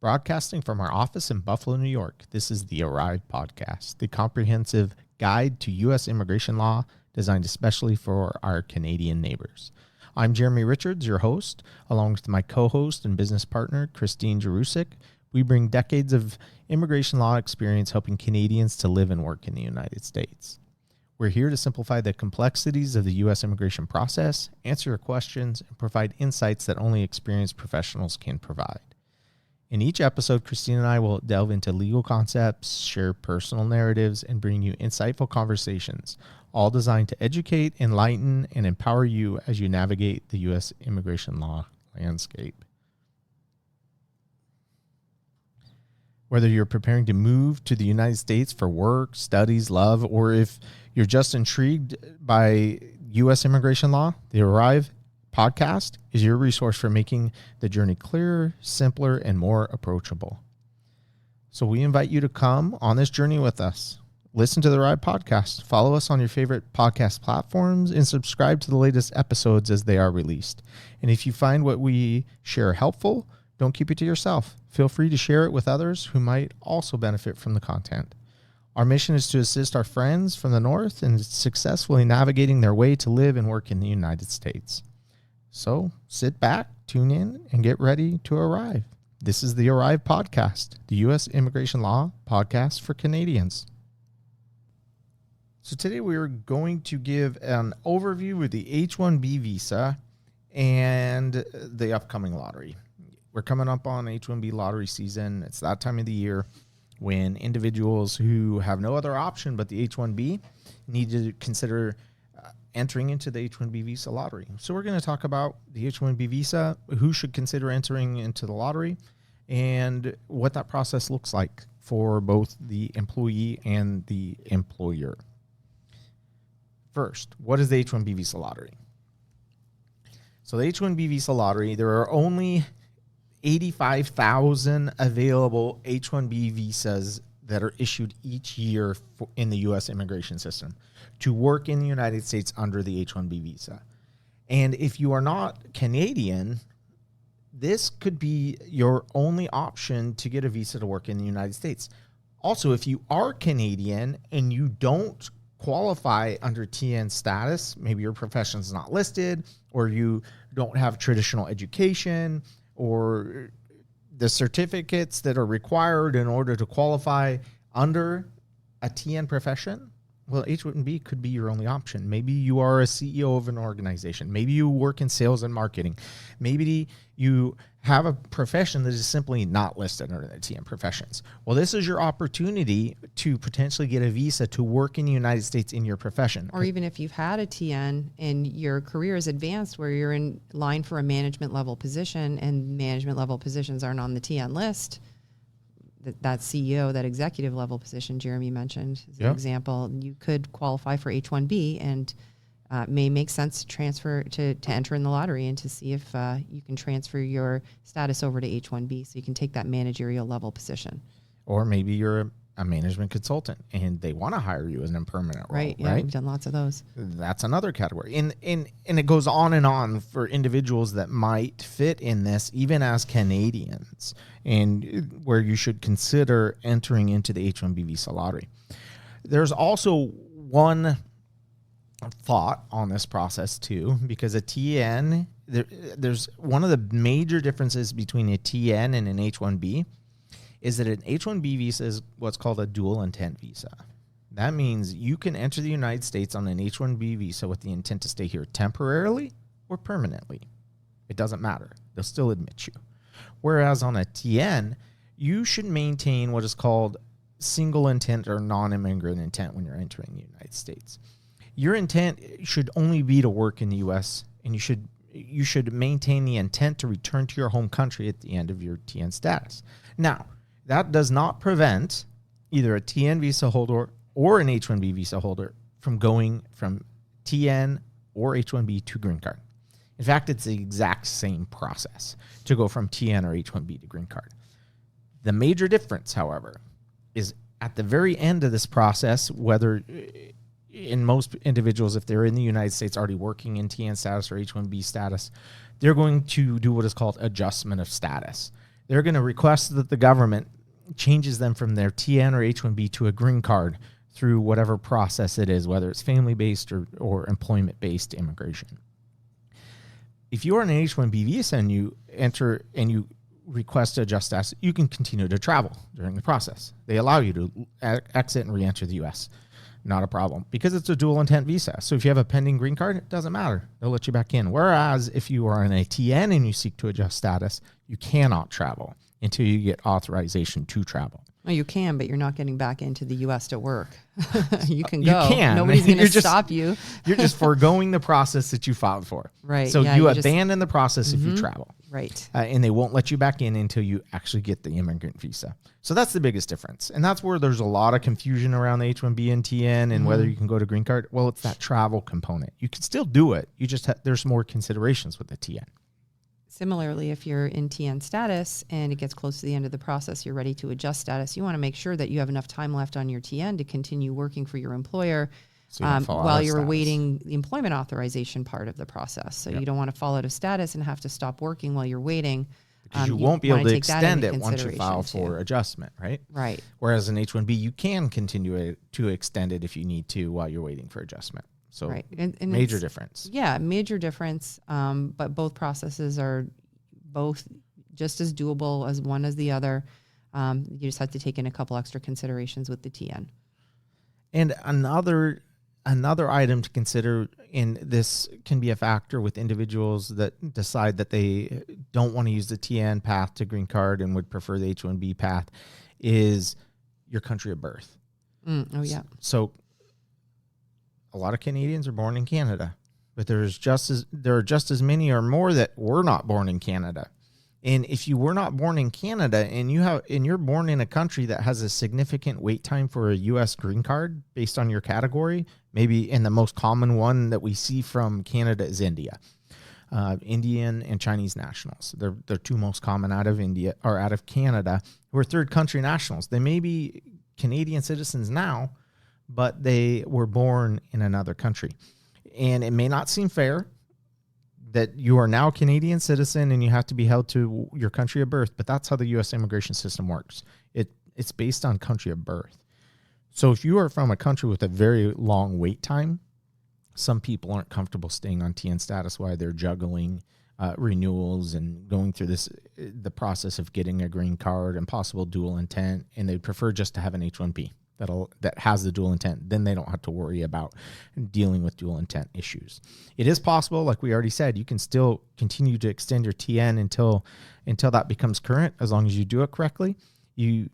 Broadcasting from our office in Buffalo, New York, this is the Arrive Podcast, the comprehensive guide to U.S. immigration law designed especially for our Canadian neighbors. I'm Jeremy Richards, your host, along with my co-host and business partner, Christine Jarusik. We bring decades of immigration law experience helping Canadians to live and work in the United States. We're here to simplify the complexities of the U.S. immigration process, answer your questions, and provide insights that only experienced professionals can provide. In each episode, Christine and I will delve into legal concepts, share personal narratives, and bring you insightful conversations, all designed to educate, enlighten, and empower you as you navigate the U.S. immigration law landscape. Whether you're preparing to move to the United States for work, studies, love, or if you're just intrigued by U.S. immigration law, the Arrive Podcast is your resource for making the journey clearer, simpler, and more approachable. So we invite you to come on this journey with us. Listen to the Arrive Podcast. Follow us on your favorite podcast platforms and subscribe to the latest episodes as they are released. And if you find what we share helpful, don't keep it to yourself. Feel free to share it with others who might also benefit from the content. Our mission is to assist our friends from the North in successfully navigating their way to live and work in the United States. So sit back, tune in, and get ready to arrive. This is the Arrive Podcast, the U.S. immigration law podcast for Canadians. So today we are going to give an overview of the H1B visa and the upcoming lottery. We're coming up on H1B lottery season. It's that time of the year when individuals who have no other option but the H1B need to consider entering into the H1B visa lottery. So we're going to talk about the H1B visa, who should consider entering into the lottery, and what that process looks like for both the employee and the employer. First, what is the H1B visa lottery? So the H1B visa lottery, there are only 85,000 available H1B visas that are issued each year in the U.S. immigration system to work in the United States under the H1B visa. And if you are not Canadian, this could be your only option to get a visa to work in the United States. Also, if you are Canadian and you don't qualify under TN status, maybe your profession is not listed, or you don't have traditional education, or the certificates that are required in order to qualify under a TN profession, well, H1B could be your only option. Maybe you are a CEO of an organization. Maybe you work in sales and marketing. Maybe you have a profession that is simply not listed under the TN professions. Well, this is your opportunity to potentially get a visa to work in the United States in your profession. Or even if you've had a TN and your career is advanced where you're in line for a management level position and management level positions aren't on the TN list, that CEO, that executive level position Jeremy mentioned as an example, you could qualify for H1B and may make sense to transfer to enter in the lottery and to see if you can transfer your status over to H1B so you can take that managerial level position. Or maybe you're a management consultant and they want to hire you as an permanent role. Right. Yeah, we've done lots of those. That's another category. And it goes on for individuals that might fit in this, even as Canadians, and where you should consider entering into the H1B visa lottery. There's also one thought on this process too, because a TN, there's one of the major differences between a TN and an H1B is that an H1B visa is what's called a dual intent visa. That means you can enter the United States on an H1B visa with the intent to stay here temporarily or permanently. It doesn't matter. They'll still admit you. Whereas on a TN, you should maintain what is called single intent or non-immigrant intent when you're entering the United States. Your intent should only be to work in the U.S., and you should maintain the intent to return to your home country at the end of your TN status. Now, that does not prevent either a TN visa holder or an H1B visa holder from going from TN or H1B to green card. In fact, it's the exact same process to go from TN or H1B to green card. The major difference, however, is at the very end of this process, whether in most individuals, if they're in the United States already working in TN status or H1B status, they're going to do what is called adjustment of status. they're going to request that the government changes them from their TN or H1B to a green card through whatever process it is, whether it's family-based or employment-based immigration. If you're on an H1B visa and you enter and you request to adjust status, you can continue to travel during the process. They allow you to exit and re-enter the U.S. Not a problem, because it's a dual intent visa. So if you have a pending green card, it doesn't matter. They'll let you back in. Whereas if you are on a TN and you seek to adjust status, you cannot travel until you get authorization to travel. Well, you can, but you're not getting back into the U.S. to work. You can You go. can. Nobody's going to stop you. You're just foregoing the process that you filed for. Right. So Yeah, you just- abandon the process if you travel. Right. And they won't let you back in until you actually get the immigrant visa. So that's the biggest difference. And that's where there's a lot of confusion around the H-1B and TN and whether you can go to green card. Well, it's that travel component. You can still do it. You just there's more considerations with the TN. Similarly, if you're in TN status and it gets close to the end of the process, you're ready to adjust status, you want to make sure that you have enough time left on your TN to continue working for your employer So you don't fall out while of you're status. awaiting the employment authorization part of the process. So you don't want to fall out of status and have to stop working while you're waiting. Because you won't be able wanna to take that extend into it once you file consideration, for too. adjustment, right? Right. Whereas an H-1B, you can continue to extend it if you need to while you're waiting for adjustment. So Right. And major it's- difference. Yeah, major difference. But both processes are both just as doable as one as the other. You just have to take in a couple extra considerations with the TN. And another item to consider, and this can be a factor with individuals that decide that they don't want to use the TN path to green card and would prefer the H-1B path, is your country of birth. Oh, yeah. So a lot of Canadians are born in Canada, but there are just as many or more that were not born in Canada. And if you were not born in Canada and you're born in a country that has a significant wait time for a U.S. green card based on your category, maybe, and the most common one that we see from Canada is India. Indian and Chinese nationals. They're two most common out of India or out of Canada, who are third country nationals. They may be Canadian citizens now, but they were born in another country. And it may not seem fair that you are now a Canadian citizen and you have to be held to your country of birth, but that's how the U.S. immigration system works. It's based on country of birth. So if you are from a country with a very long wait time, some people aren't comfortable staying on TN status while they're juggling renewals and going through the process of getting a green card and possible dual intent, and they prefer just to have an H-1B that has the dual intent. Then they don't have to worry about dealing with dual intent issues. It is possible, like we already said, you can still continue to extend your TN until that becomes current, as long as you do it correctly. You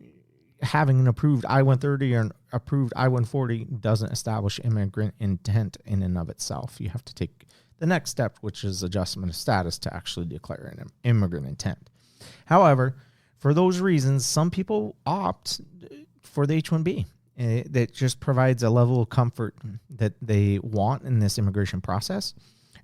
having an approved I-130 or an approved I-140 doesn't establish immigrant intent in and of itself. You have to take the next step, which is adjustment of status, to actually declare an immigrant intent. However, for those reasons, some people opt for the H-1B. That just provides a level of comfort that they want in this immigration process.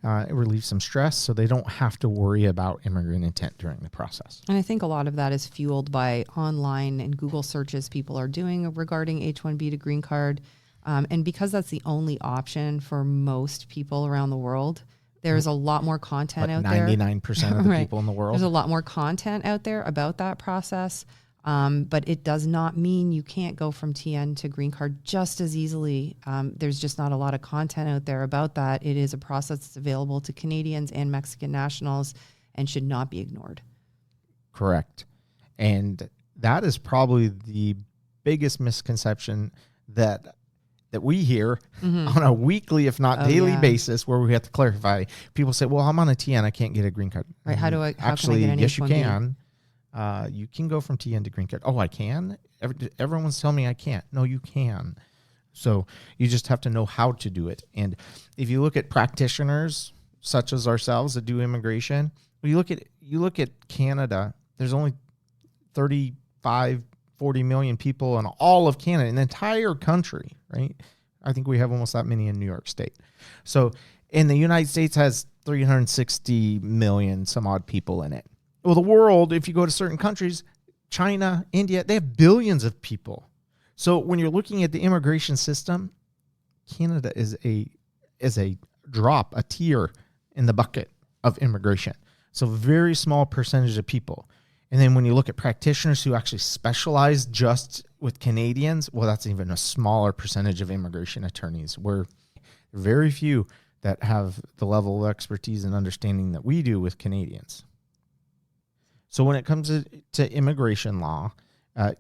It relieves some stress, so they don't have to worry about immigrant intent during the process. And I think a lot of that is fueled by online and Google searches people are doing regarding H-1B to green card. And because that's the only option for most people around the world, there's a lot more content out there. 99% of the Right. people in the world. There's a lot more content out there about that process. But it does not mean you can't go from TN to green card just as easily. There's just not a lot of content out there about that. It is a process that's available to Canadians and Mexican nationals and should not be ignored. Correct. And that is probably the biggest misconception that we hear on a weekly, if not daily basis, where we have to clarify. People say, well, I'm on a TN, I can't get a green card. Right. How can I Actually, get an yes, you H-1B? can. You can go from TN to green card. Oh, I can? Everyone's telling me I can't. No, you can. So you just have to know how to do it. And if you look at practitioners such as ourselves that do immigration, you look at Canada, there's only 35, 40 million people in all of Canada, in the entire country, right? I think we have almost that many in New York State. So, and the United States has 360 million some odd people in it. Well, the world, if you go to certain countries, China, India, they have billions of people. So when you're looking at the immigration system, Canada is a drop, a tier in the bucket of immigration. So very small percentage of people. And then when you look at practitioners who actually specialize just with Canadians, well, that's even a smaller percentage of immigration attorneys. We're very few that have the level of expertise and understanding that we do with Canadians. So when it comes to immigration law,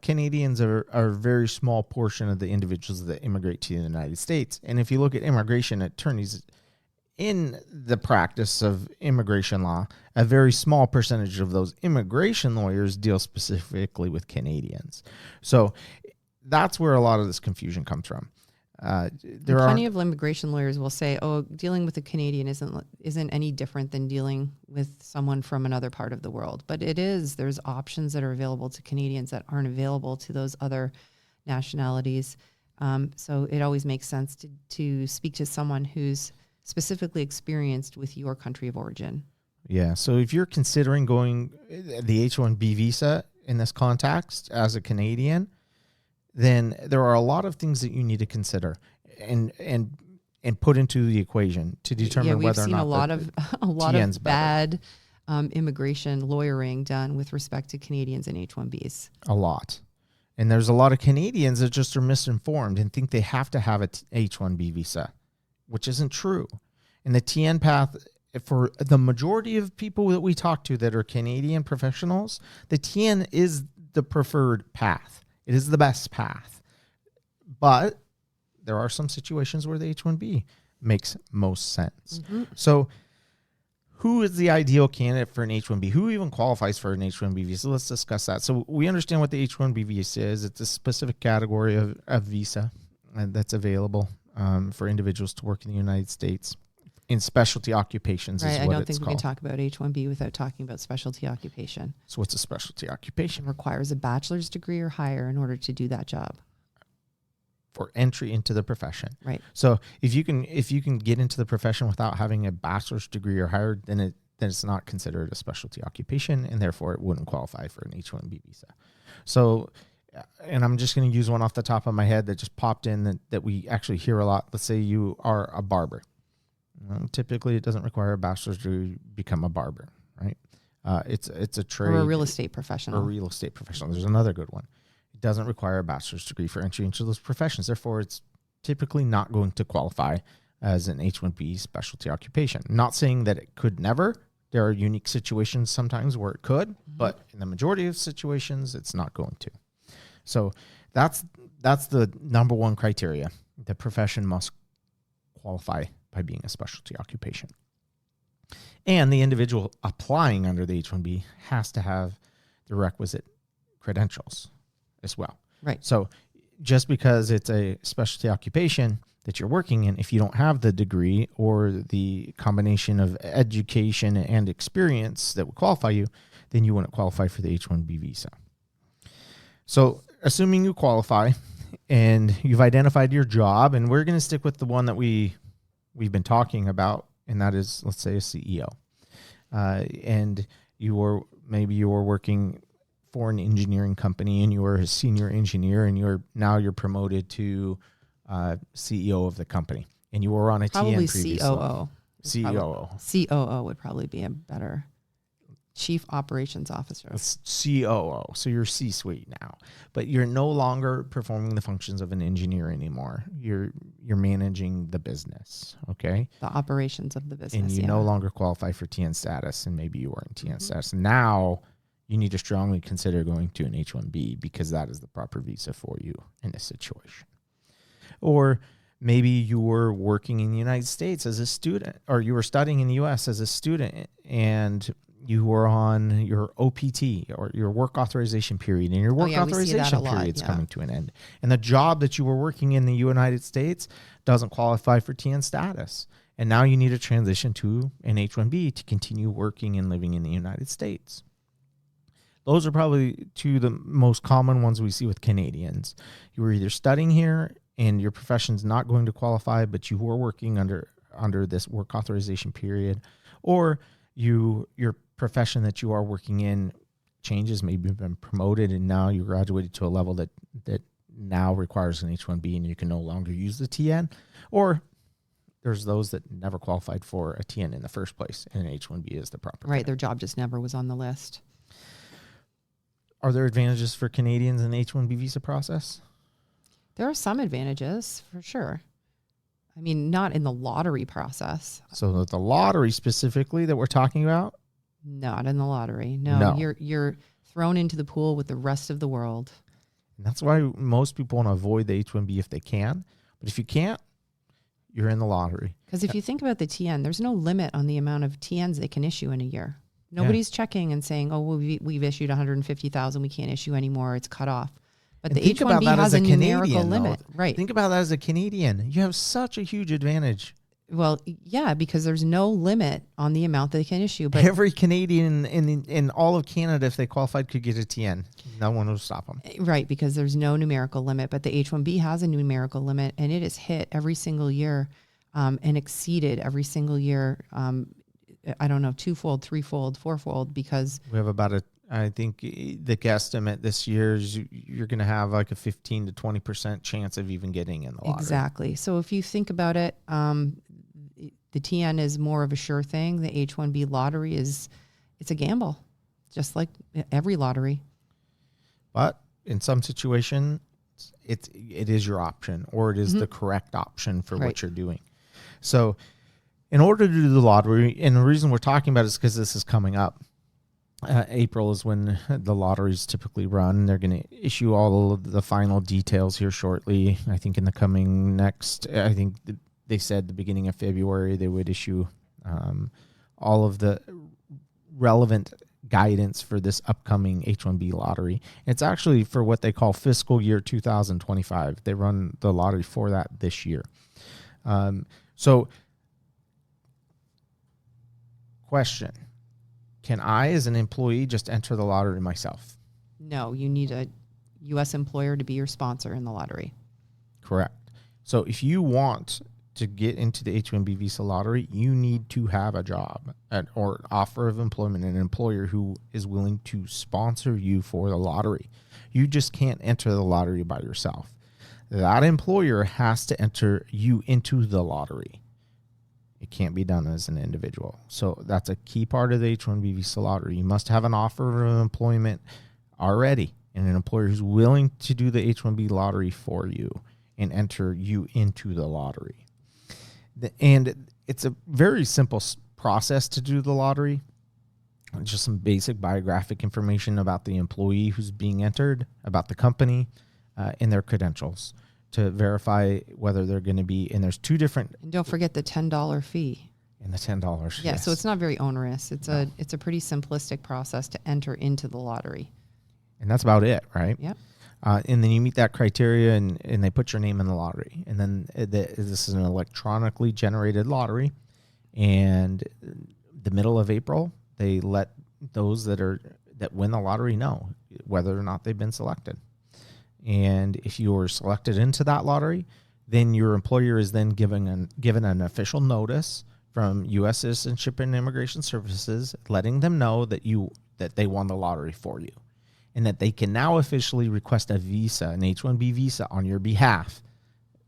Canadians are a very small portion of the individuals that immigrate to the United States. And if you look at immigration attorneys in the practice of immigration law, a very small percentage of those immigration lawyers deal specifically with Canadians. So that's where a lot of this confusion comes from. Plenty of immigration lawyers will say, "Oh, dealing with a Canadian isn't any different than dealing with someone from another part of the world." But it is. There's options that are available to Canadians that aren't available to those other nationalities. So it always makes sense to speak to someone who's specifically experienced with your country of origin. Yeah. So if you're considering going the H1B visa in this context as a Canadian, then there are a lot of things that you need to consider and put into the equation to determine whether or not a lot of bad immigration lawyering done with respect to Canadians and H1Bs. A lot. And there's a lot of Canadians that just are misinformed and think they have to have a H1B visa, which isn't true. And the TN path, for the majority of people that we talk to that are Canadian professionals, the TN is the preferred path. It is the best path. But there are some situations where the H-1B makes most sense. Mm-hmm. So who is the ideal candidate for an H-1B? Who even qualifies for an H-1B visa? Let's discuss that. So we understand what the H-1B visa is. It's a specific category of visa that's available for individuals to work in the United States in specialty occupations. Right. Is I what don't it's think we called. can talk about H-1B without talking about specialty occupation. So what's a specialty occupation? It requires a bachelor's degree or higher in order to do that job. For entry into the profession. Right. So if you can get into the profession without having a bachelor's degree or higher, then it's not considered a specialty occupation, and therefore it wouldn't qualify for an H-1B visa. So, and I'm just going to use one off the top of my head that just popped in that we actually hear a lot. Let's say you are a barber. Typically, it doesn't require a bachelor's to become a barber, right? It's a trade. Or a real estate professional. There's another good one. It doesn't require a bachelor's degree for entry into those professions. Therefore, it's typically not going to qualify as an H-1B specialty occupation. Not saying that it could never. There are unique situations sometimes where it could, but in the majority of situations, it's not going to. So that's the number one criteria. The profession must qualify by being a specialty occupation. And the individual applying under the H-1B has to have the requisite credentials as well. Right. So just because it's a specialty occupation that you're working in, if you don't have the degree or the combination of education and experience that would qualify you, then you wouldn't qualify for the H-1B visa. So assuming you qualify and you've identified your job, and we're going to stick with the one that we've been talking about, and that is, let's say, a CEO. And you were working for an engineering company, and you were a senior engineer, and you're promoted to CEO of the company, and you were on a probably TN previously. COO would probably be a better Chief Operations Officer. It's COO, so you're C-suite now, but you're no longer performing the functions of an engineer anymore. You're managing the business, okay? The operations of the business, and you no longer qualify for TN status, and maybe you were in TN status. Now you need to strongly consider going to an H-1B because that is the proper visa for you in this situation. Or maybe you were working in the United States as a student, or you were studying in the U.S. as a student, and you were on your OPT or your work authorization period, and your work authorization period is coming to an end. And the job that you were working in the United States doesn't qualify for TN status. And now you need to transition to an H-1B to continue working and living in the United States. Those are probably two of the most common ones we see with Canadians. You were either studying here and your profession's not going to qualify, but you were working under this work authorization period, or your profession that you are working in changes, maybe you've been promoted and now you graduated to a level that now requires an H-1B and you can no longer use the TN, or there's those that never qualified for a TN in the first place and an H-1B is the proper right. thing. Their job just never was on the list. Are there advantages for Canadians in the H-1B visa process? There are some advantages for sure. I mean, not in the lottery process. So the lottery specifically that we're talking about? Not in the lottery. No. You're thrown into the pool with the rest of the world. And that's why most people want to avoid the H-1B if they can. But if you can't, you're in the lottery. Because if you think about the TN, there's no limit on the amount of TNs they can issue in a year. Nobody's checking and saying, oh, well, we've issued 150,000. We can't issue anymore. It's cut off. But the H-1B has a numerical limit. Right. Think about that as a Canadian. You have such a huge advantage. Well, yeah, because there's no limit on the amount they can issue. But every Canadian in all of Canada, if they qualified, could get a TN. No one will stop them. Right, because there's no numerical limit. But the H-1B has a numerical limit, and it is hit every single year and exceeded every single year. I don't know, twofold, threefold, fourfold, because we have about I think the guesstimate this year is you're going to have like a 15 to 20% chance of even getting in the lottery. Exactly. So if you think about it, the TN is more of a sure thing. The H-1B lottery it's a gamble, just like every lottery. But in some situations, it is your option, or it is the correct option for what you're doing. So in order to do the lottery, and the reason we're talking about it is because this is coming up. April is when the lotteries typically run. They're going to issue all of the final details here shortly. I think in the coming I think they said the beginning of February they would issue all of the relevant guidance for this upcoming H-1B lottery. It's actually for what they call fiscal year 2025. They run the lottery for that this year. So, question. Can I, as an employee, just enter the lottery myself? No, you need a U.S. employer to be your sponsor in the lottery. Correct. So if you want to get into the H-1B visa lottery, you need to have a job or offer of employment, an employer who is willing to sponsor you for the lottery. You just can't enter the lottery by yourself. That employer has to enter you into the lottery. It can't be done as an individual. So that's a key part of the H-1B visa lottery. You must have an offer of employment already and an employer who's willing to do the H-1B lottery for you and enter you into the lottery. And it's a very simple process to do the lottery. Just some basic biographic information about the employee who's being entered, about the company, and their credentials, to verify whether they're going to be, and there's two different. And don't forget the $10 fee. And the $10. Yeah, yes. So it's not very onerous. It's a pretty simplistic process to enter into the lottery. And that's about it, right? Yep. And then you meet that criteria, and they put your name in the lottery. And then this is an electronically generated lottery. And the middle of April, they let those that win the lottery know whether or not they've been selected. And if you were selected into that lottery, then your employer is then given an official notice from U.S. Citizenship and Immigration Services letting them know that they won the lottery for you, and that they can now officially request a visa, an H-1B visa, on your behalf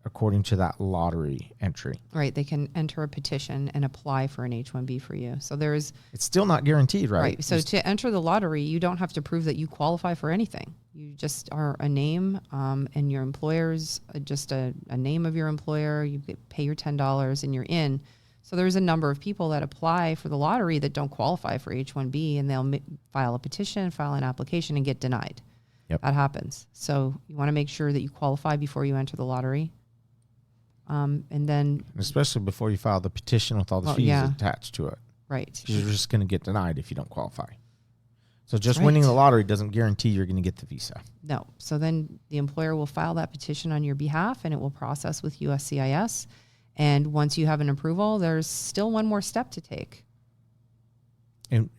according to that lottery entry. Right. They can enter a petition and apply for an H-1B for you. So it's still not guaranteed, right? Right. So to enter the lottery, you don't have to prove that you qualify for anything. You just are a name, and your employer's just a name of your employer. You pay your $10 and you're in. So there's a number of people that apply for the lottery that don't qualify for H-1B, and they'll file a petition, file an application, and get denied. Yep. That happens. So you want to make sure that you qualify before you enter the lottery. And then, especially before you file the petition with all the fees attached to it. Right. You're just going to get denied if you don't qualify. So just winning the lottery doesn't guarantee you're going to get the visa. No. So then the employer will file that petition on your behalf, and it will process with USCIS. And once you have an approval, there's still one more step to take. And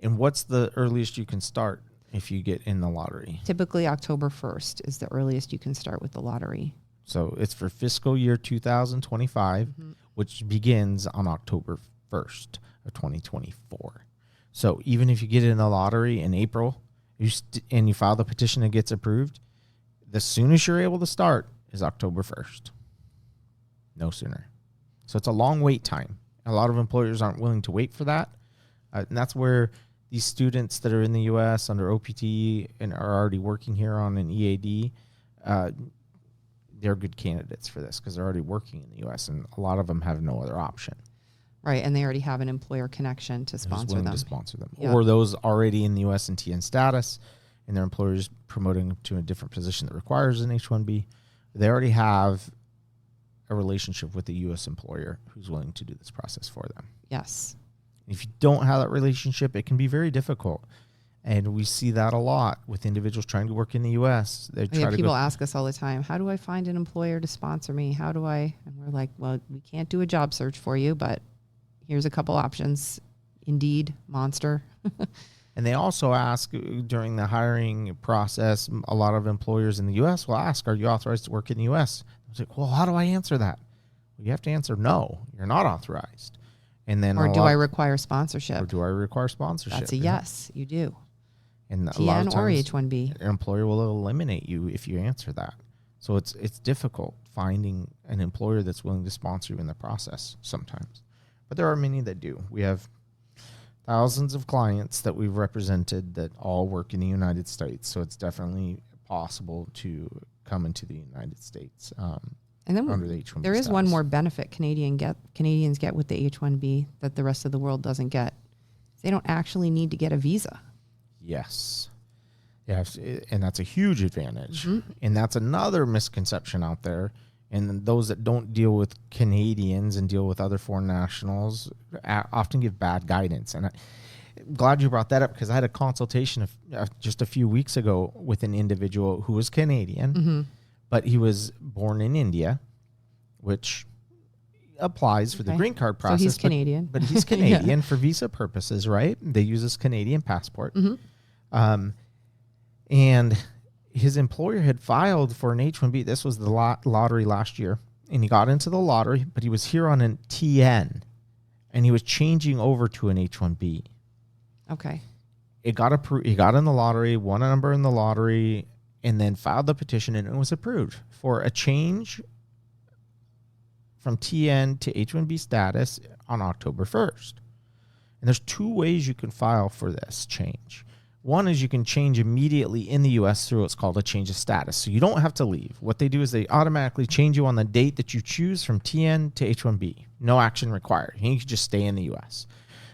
what's the earliest you can start if you get in the lottery? Typically October 1st is the earliest you can start with the lottery. So it's for fiscal year 2025, which begins on October 1st of 2024. So even if you get in the lottery in April and you file the petition and it gets approved, the soonest you're able to start is October 1st. No sooner. So it's a long wait time. A lot of employers aren't willing to wait for that. And that's where these students that are in the U.S. under OPT and are already working here on an EAD, they're good candidates for this because they're already working in the U.S. and a lot of them have no other option. Right, and they already have an employer connection to Who's sponsor willing them. to sponsor them, Yeah. or those already in the U.S. and TN status, and their employer is promoting them to a different position that requires an H1B. They already have a relationship with the U.S. employer who's willing to do this process for them. Yes. If you don't have that relationship, it can be very difficult. And we see that a lot with individuals trying to work in the U.S. They try to People ask us all the time, how do I find an employer to sponsor me? How do I? And we're like, well, we can't do a job search for you, but here's a couple options. Indeed, Monster. And they also ask during the hiring process, a lot of employers in the U.S. will ask, are you authorized to work in the U.S.? I was like, well, how do I answer that? Well, you have to answer, no, you're not authorized. And then Or do I require sponsorship? Or do I require sponsorship? That's a yes, you do. And a lot of TN or times, H1B. an employer will eliminate you if you answer that. So it's difficult finding an employer that's willing to sponsor you in the process sometimes. But there are many that do. We have thousands of clients that we've represented that all work in the United States. So it's definitely possible to come into the United States And then under the H1B there is status. one more benefit Canadians get with the H1B that the rest of the world doesn't get. They don't actually need to get a visa. Yes. Yeah, and that's a huge advantage. Mm-hmm. And that's another misconception out there. And those that don't deal with Canadians and deal with other foreign nationals often give bad guidance. And I'm glad you brought that up because I had a consultation just a few weeks ago with an individual who was Canadian, but he was born in India, which applies for the green card process. So he's Canadian. But he's Canadian for visa purposes, right? They use his Canadian passport. And his employer had filed for an H-1B. This was the lottery last year. And he got into the lottery, but he was here on an TN. And he was changing over to an H-1B. Okay. It got approved. He got in the lottery, won a number in the lottery, and then filed the petition, and it was approved for a change from TN to H-1B status on October 1st. And there's two ways you can file for this change. One is you can change immediately in the U.S. through what's called a change of status. So you don't have to leave. What they do is they automatically change you on the date that you choose from TN to H-1B. No action required. You can just stay in the U.S.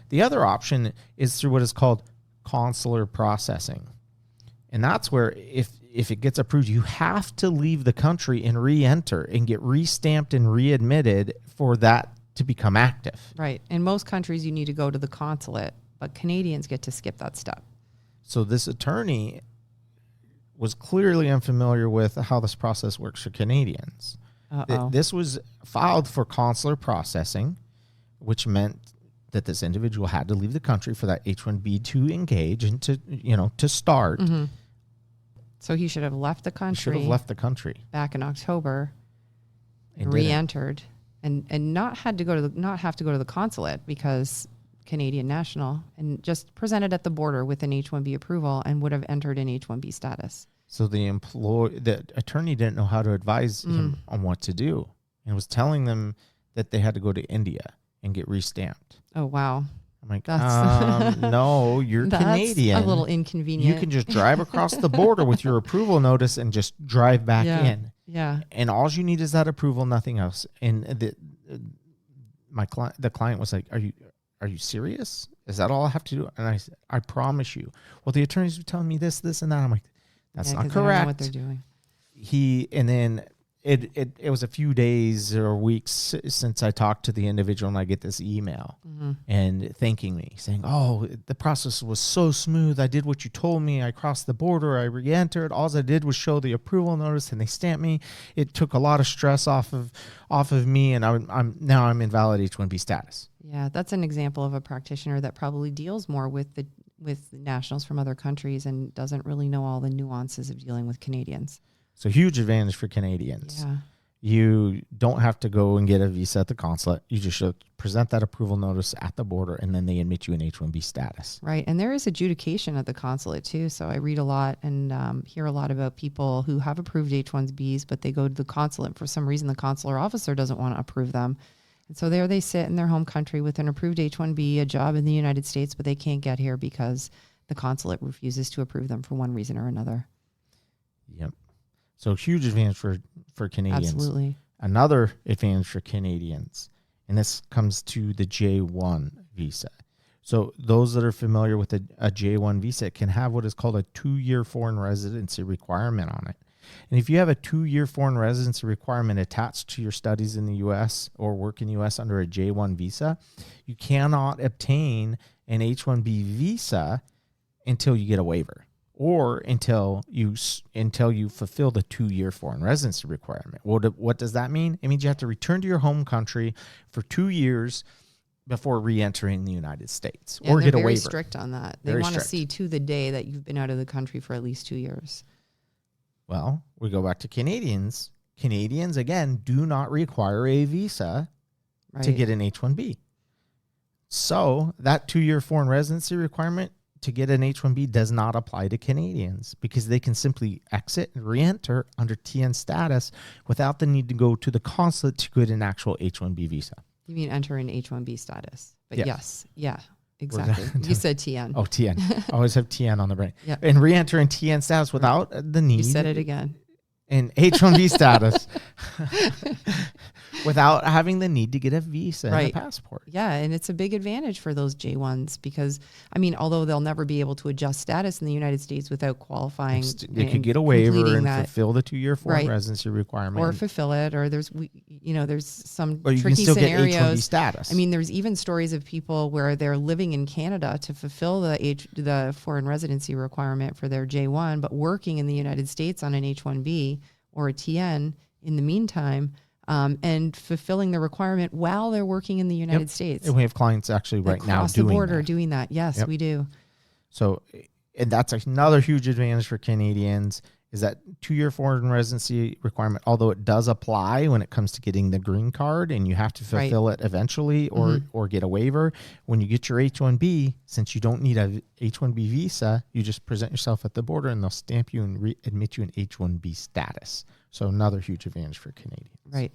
The other option is through what is called consular processing. And that's where if it gets approved, you have to leave the country and re-enter and get re-stamped and readmitted for that to become active. Right. In most countries, you need to go to the consulate, but Canadians get to skip that step. So this attorney was clearly unfamiliar with how this process works for Canadians. This was filed for consular processing, which meant that this individual had to leave the country for that H-1B to engage and to start. Mm-hmm. So he should have left the country. He should have left the country back in October and didn't. re-entered and not have to go to the consulate because Canadian national, and just presented at the border with an H-1B approval and would have entered in H-1B status. So the attorney didn't know how to advise him on what to do, and was telling them that they had to go to India and get re-stamped. Oh, wow. I'm like, no, you're Canadian. A little inconvenient. You can just drive across the border with your approval notice and just drive back in. Yeah. And all you need is that approval, nothing else. And the client was like, are you serious? Is that all I have to do? And I said, I promise you. Well, the attorneys were telling me this, and that. I'm like, that's not correct. They don't know what they're doing. And then it was a few days or weeks since I talked to the individual, and I get this email and thanking me, saying, oh, the process was so smooth. I did what you told me. I crossed the border. I re-entered. All I did was show the approval notice, and they stamped me. It took a lot of stress off of me, and I'm in valid H-1B status. Yeah, that's an example of a practitioner that probably deals more with nationals from other countries and doesn't really know all the nuances of dealing with Canadians. So huge advantage for Canadians. Yeah. You don't have to go and get a visa at the consulate. You just should present that approval notice at the border, and then they admit you in H-1B status. Right. And there is adjudication at the consulate too. So I read a lot and hear a lot about people who have approved H-1Bs, but they go to the consulate. For some reason, the consular officer doesn't want to approve them. And so there they sit in their home country with an approved H1B, a job in the United States, but they can't get here because the consulate refuses to approve them for one reason or another. Yep. So huge advantage for Canadians. Absolutely. Another advantage for Canadians, and this comes to the J1 visa. So those that are familiar with a J1 visa can have what is called a 2-year foreign residency requirement on it. And if you have a 2-year foreign residency requirement attached to your studies in the U.S. or work in the U.S. under a J1 visa, you cannot obtain an H1B visa until you get a waiver, or until you fulfill the 2-year foreign residency requirement. What does that mean? It means you have to return to your home country for 2 years before re-entering the United States, or get a waiver. They're very strict on that. They want to see to the day that you've been out of the country for at least 2 years. Well, we go back to Canadians. Canadians, again, do not require a visa to get an H1B. So that 2-year foreign residency requirement to get an H1B does not apply to Canadians, because they can simply exit and re-enter under TN status without the need to go to the consulate to get an actual H1B visa. You mean enter an H1B status? But yes. Yeah, exactly. You said TN. Oh, TN. I always have TN on the brain. Yep. And re-enter in TN status without the need. You said it again. In H1B status without having the need to get a visa and a passport. Yeah, and it's a big advantage for those J1s because, I mean, although they'll never be able to adjust status in the United States without qualifying. They could get a waiver and fulfill the 2-year foreign residency requirement. Or fulfill it, or there's some or you tricky can still scenarios. Get H1B status. I mean, there's even stories of people where they're living in Canada to fulfill the foreign residency requirement for their J1, but working in the United States on an H1B or a TN in the meantime, and fulfilling the requirement while they're working in the United States. And we have clients actually right now across the border doing that. Yes, we do. So, and that's another huge advantage for Canadians, is that 2-year foreign residency requirement, although it does apply when it comes to getting the green card and you have to fulfill it eventually or get a waiver. When you get your H1B, since you don't need a H1B visa, you just present yourself at the border and they'll stamp you and admit you in H1B status. So another huge advantage for Canadians. Right.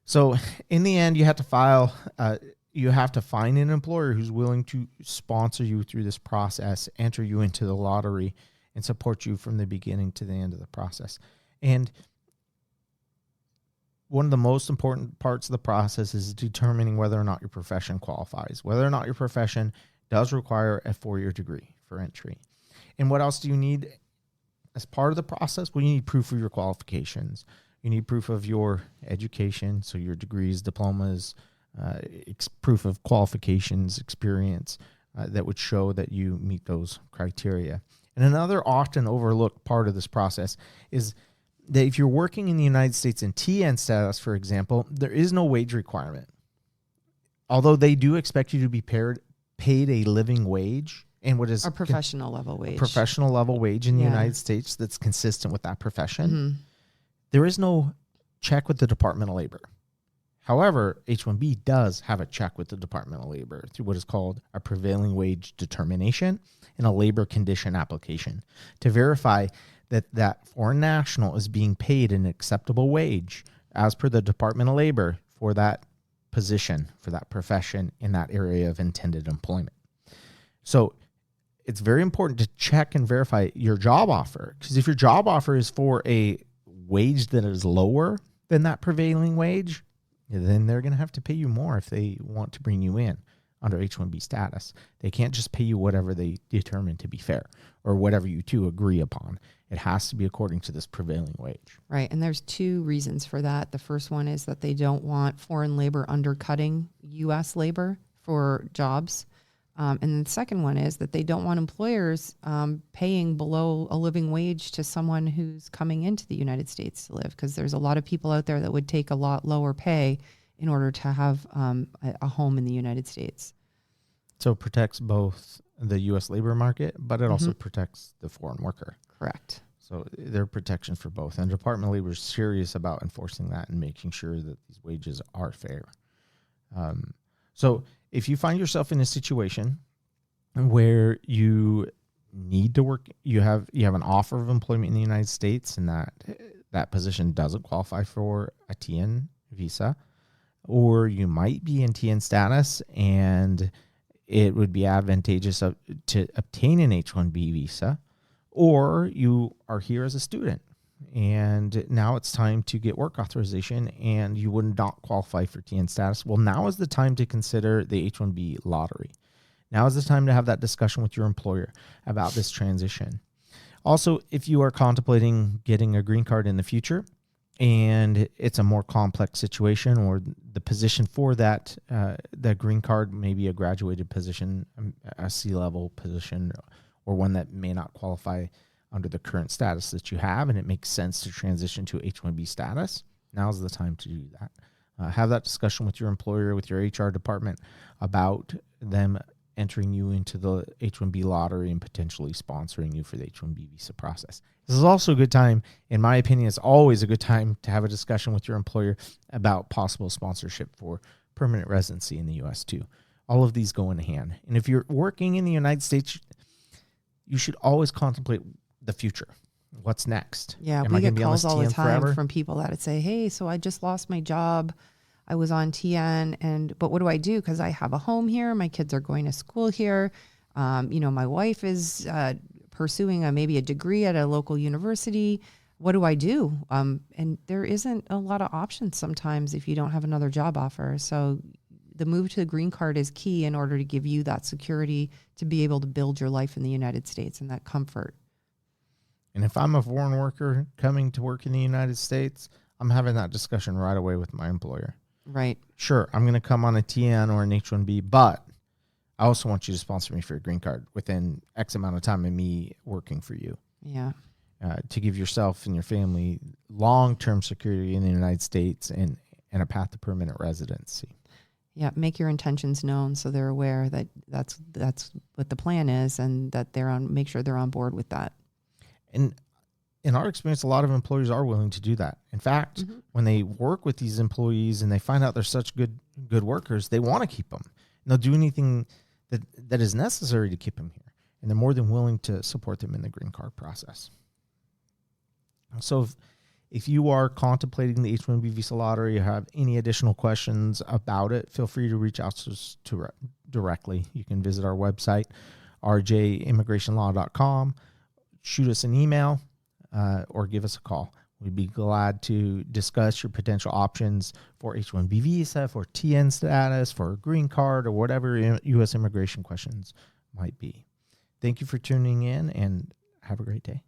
So in the end, you have to find an employer who's willing to sponsor you through this process, enter you into the lottery, and support you from the beginning to the end of the process. And one of the most important parts of the process is determining whether or not your profession qualifies, whether or not your profession does require a 4-year degree for entry. And what else do you need as part of the process? Well, you need proof of your qualifications. You need proof of your education, so your degrees, diplomas, proof of qualifications, experience that would show that you meet those criteria. And another often overlooked part of this process is that if you're working in the United States in TN status, for example, there is no wage requirement. Although they do expect you to be paid a living wage, and what is a professional level wage. Professional level wage in the United States that's consistent with that profession. There is no check with the Department of Labor. However, H1B does have a check with the Department of Labor through what is called a prevailing wage determination and a labor condition application to verify that that foreign national is being paid an acceptable wage as per the Department of Labor for that position, for that profession in that area of intended employment. So it's very important to check and verify your job offer, because if your job offer is for a wage that is lower than that prevailing wage, then they're going to have to pay you more if they want to bring you in under H1B status. They can't just pay you whatever they determine to be fair or whatever you two agree upon. It has to be according to this prevailing wage. Right. And there's 2 reasons for that. The first one is that they don't want foreign labor undercutting U.S. labor for jobs. And the second one is that they don't want employers paying below a living wage to someone who's coming into the United States to live, because there's a lot of people out there that would take a lot lower pay in order to have a home in the United States. So it protects both the U.S. labor market, but it also protects the foreign worker. Correct. So there are protections for both. And the Department of Labor is serious about enforcing that and making sure that these wages are fair. So if you find yourself in a situation where you need to work, you have an offer of employment in the United States, and that position doesn't qualify for a TN visa, or you might be in TN status and it would be advantageous to obtain an H1B visa, or you are here as a student and now it's time to get work authorization and you would not qualify for TN status. Well, now is the time to consider the H1B lottery. Now is the time to have that discussion with your employer about this transition. Also, if you are contemplating getting a green card in the future and it's a more complex situation, or the position for that, the green card may be a graduated position, a C-level position, or one that may not qualify under the current status that you have, and it makes sense to transition to H1B status, now's the time to do that. Have that discussion with your employer, with your HR department, about them entering you into the H1B lottery and potentially sponsoring you for the H1B visa process. This is also a good time, in my opinion, it's always a good time to have a discussion with your employer about possible sponsorship for permanent residency in the U.S. too. All of these go in hand. And if you're working in the United States, you should always contemplate the future. What's next? Yeah, we get calls all the time from people that say, hey, so I just lost my job. I was on TN, but what do I do? Because I have a home here. My kids are going to school here. My wife is pursuing maybe a degree at a local university. What do I do? And there isn't a lot of options sometimes if you don't have another job offer. So the move to the green card is key in order to give you that security to be able to build your life in the United States and that comfort. And if I'm a foreign worker coming to work in the United States, I'm having that discussion right away with my employer. Right. Sure, I'm going to come on a TN or an H1B, but I also want you to sponsor me for a green card within X amount of time of me working for you. Yeah. To give yourself and your family long-term security in the United States and a path to permanent residency. Yeah, make your intentions known so they're aware that that's what the plan is, and that make sure they're on board with that. And in our experience, a lot of employers are willing to do that. In fact, when they work with these employees and they find out they're such good workers, they want to keep them. And they'll do anything that is necessary to keep them here. And they're more than willing to support them in the green card process. So if you are contemplating the H1B visa lottery or have any additional questions about it, feel free to reach out to us directly. You can visit our website, rjimmigrationlaw.com, shoot us an email, or give us a call. We'd be glad to discuss your potential options for H1B visa, for TN status, for a green card, or whatever U.S. immigration questions might be. Thank you for tuning in, and have a great day.